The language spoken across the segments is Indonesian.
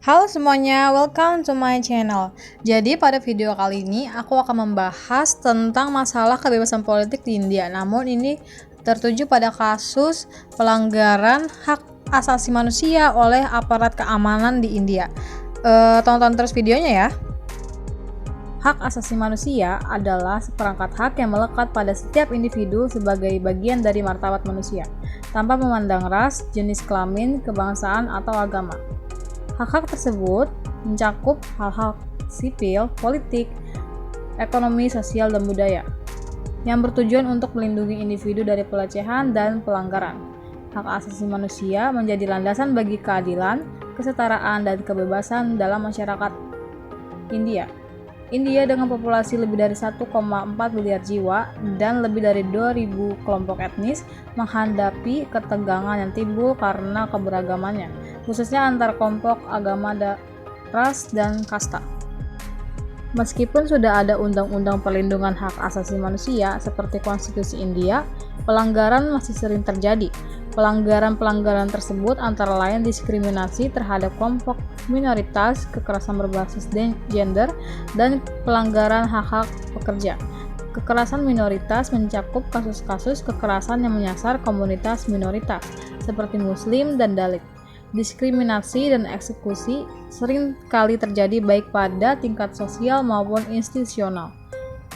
Halo semuanya, welcome to my channel. Jadi pada video kali ini aku akan membahas tentang masalah kebebasan politik di India. Namun ini tertuju pada kasus pelanggaran hak asasi manusia oleh aparat keamanan di India. Tonton terus videonya ya. Hak asasi manusia adalah seperangkat hak yang melekat pada setiap individu sebagai bagian dari martabat manusia, tanpa memandang ras, jenis kelamin, kebangsaan, atau agama. Hak-hak tersebut mencakup hal-hal sipil, politik, ekonomi, sosial, dan budaya yang bertujuan untuk melindungi individu dari pelecehan dan pelanggaran. Hak asasi manusia menjadi landasan bagi keadilan, kesetaraan, dan kebebasan dalam masyarakat India. India dengan populasi lebih dari 1,4 miliar jiwa dan lebih dari 2.000 kelompok etnis menghadapi ketegangan yang timbul karena keberagamannya, khususnya antar kelompok agama, ras, dan kasta. Meskipun sudah ada undang-undang perlindungan hak asasi manusia seperti Konstitusi India, pelanggaran masih sering terjadi. Pelanggaran-pelanggaran tersebut antara lain diskriminasi terhadap kelompok minoritas, kekerasan berbasis gender, dan pelanggaran hak-hak pekerja. Kekerasan minoritas mencakup kasus-kasus kekerasan yang menyasar komunitas minoritas, seperti Muslim dan Dalit. Diskriminasi dan eksekusi sering kali terjadi baik pada tingkat sosial maupun institusional.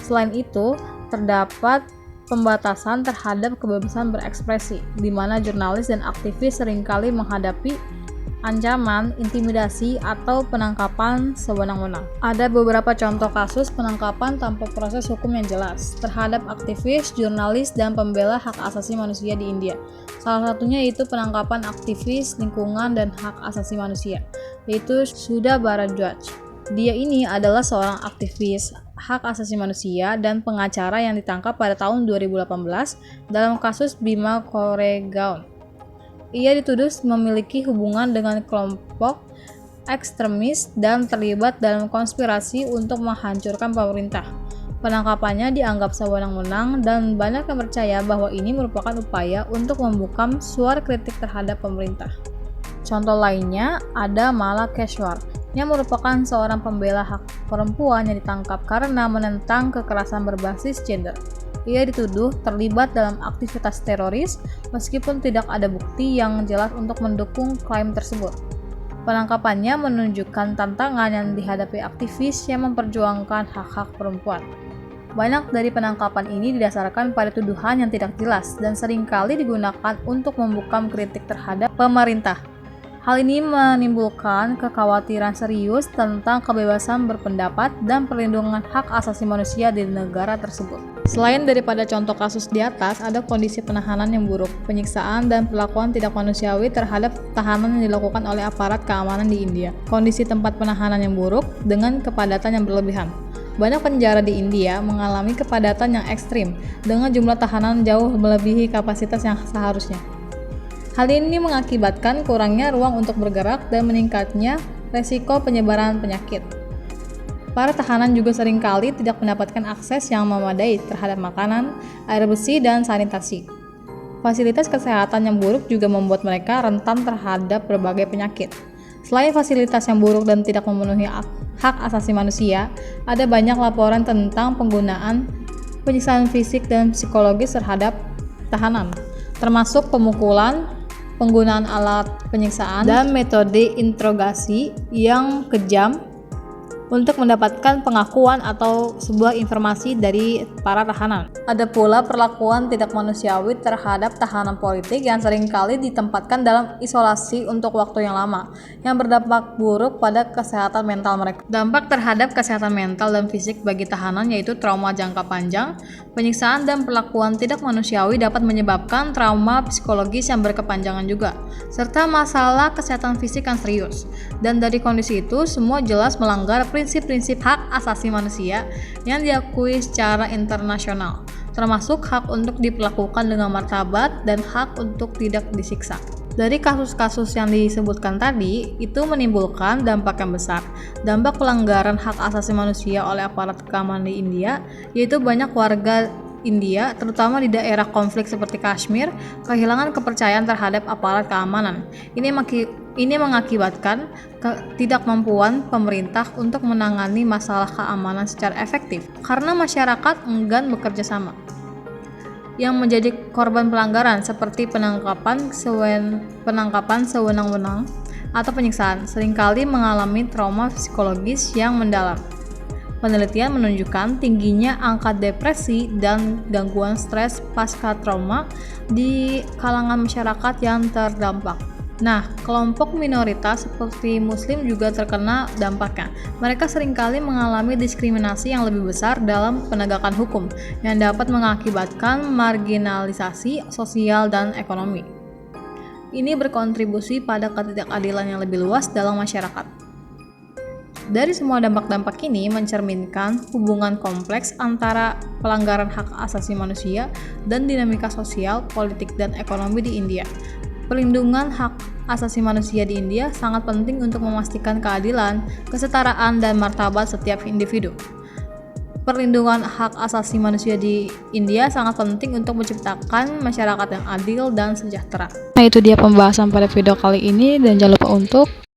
Selain itu, terdapat pembatasan terhadap kebebasan berekspresi, di mana jurnalis dan aktivis seringkali menghadapi ancaman, intimidasi, atau penangkapan sewenang-wenang. Ada beberapa contoh kasus penangkapan tanpa proses hukum yang jelas terhadap aktivis, jurnalis, dan pembela hak asasi manusia di India. Salah satunya yaitu penangkapan aktivis lingkungan dan hak asasi manusia, yaitu Sudha Bharadwaj. Dia ini adalah seorang aktivis hak asasi manusia dan pengacara yang ditangkap pada tahun 2018 dalam kasus Bhima Koregaon. Ia dituduh memiliki hubungan dengan kelompok ekstremis dan terlibat dalam konspirasi untuk menghancurkan pemerintah. Penangkapannya dianggap sewenang-wenang dan banyak yang percaya bahwa ini merupakan upaya untuk membungkam suara kritik terhadap pemerintah. Contoh lainnya ada Mala Keshwar, yang merupakan seorang pembela hak perempuan yang ditangkap karena menentang kekerasan berbasis gender. Ia dituduh terlibat dalam aktivitas teroris meskipun tidak ada bukti yang jelas untuk mendukung klaim tersebut. Penangkapannya menunjukkan tantangan yang dihadapi aktivis yang memperjuangkan hak-hak perempuan. Banyak dari penangkapan ini didasarkan pada tuduhan yang tidak jelas dan seringkali digunakan untuk membungkam kritik terhadap pemerintah. Hal ini menimbulkan kekhawatiran serius tentang kebebasan berpendapat dan perlindungan hak asasi manusia di negara tersebut. Selain daripada contoh kasus di atas, ada kondisi penahanan yang buruk, penyiksaan, dan perlakuan tidak manusiawi terhadap tahanan yang dilakukan oleh aparat keamanan di India. Kondisi tempat penahanan yang buruk dengan kepadatan yang berlebihan. Banyak penjara di India mengalami kepadatan yang ekstrim, dengan jumlah tahanan jauh melebihi kapasitas yang seharusnya. Hal ini mengakibatkan kurangnya ruang untuk bergerak dan meningkatnya resiko penyebaran penyakit. Para tahanan juga seringkali tidak mendapatkan akses yang memadai terhadap makanan, air bersih, dan sanitasi. Fasilitas kesehatan yang buruk juga membuat mereka rentan terhadap berbagai penyakit. Selain fasilitas yang buruk dan tidak memenuhi hak asasi manusia, ada banyak laporan tentang penggunaan penyiksaan fisik dan psikologis terhadap tahanan, termasuk pemukulan, penggunaan alat penyiksaan, dan metode interogasi yang kejam untuk mendapatkan pengakuan atau sebuah informasi dari para tahanan. Ada pula perlakuan tidak manusiawi terhadap tahanan politik yang seringkali ditempatkan dalam isolasi untuk waktu yang lama, yang berdampak buruk pada kesehatan mental mereka. Dampak terhadap kesehatan mental dan fisik bagi tahanan yaitu trauma jangka panjang, penyiksaan, dan perlakuan tidak manusiawi dapat menyebabkan trauma psikologis yang berkepanjangan juga, serta masalah kesehatan fisik yang serius. Dan dari kondisi itu, semua jelas melanggar prinsip-prinsip hak asasi manusia yang diakui secara internasional, termasuk hak untuk diperlakukan dengan martabat dan hak untuk tidak disiksa. Dari kasus-kasus yang disebutkan tadi, itu menimbulkan dampak yang besar. Dampak pelanggaran hak asasi manusia oleh aparat keamanan di India, yaitu banyak warga India, terutama di daerah konflik seperti Kashmir, kehilangan kepercayaan terhadap aparat keamanan. Ini mengakibatkan ketidakmampuan pemerintah untuk menangani masalah keamanan secara efektif karena masyarakat enggan bekerja sama. Yang menjadi korban pelanggaran seperti penangkapan sewenang-wenang atau penyiksaan seringkali mengalami trauma psikologis yang mendalam. Penelitian menunjukkan tingginya angka depresi dan gangguan stres pasca trauma di kalangan masyarakat yang terdampak. Nah, kelompok minoritas seperti Muslim juga terkena dampaknya. Mereka seringkali mengalami diskriminasi yang lebih besar dalam penegakan hukum, yang dapat mengakibatkan marginalisasi sosial dan ekonomi. Ini berkontribusi pada ketidakadilan yang lebih luas dalam masyarakat. Dari semua dampak-dampak ini mencerminkan hubungan kompleks antara pelanggaran hak asasi manusia dan dinamika sosial, politik, dan ekonomi di India. Perlindungan hak asasi manusia di India sangat penting untuk memastikan keadilan, kesetaraan, dan martabat setiap individu. Perlindungan hak asasi manusia di India sangat penting untuk menciptakan masyarakat yang adil dan sejahtera. Nah, itu dia pembahasan pada video kali ini, dan jangan lupa untuk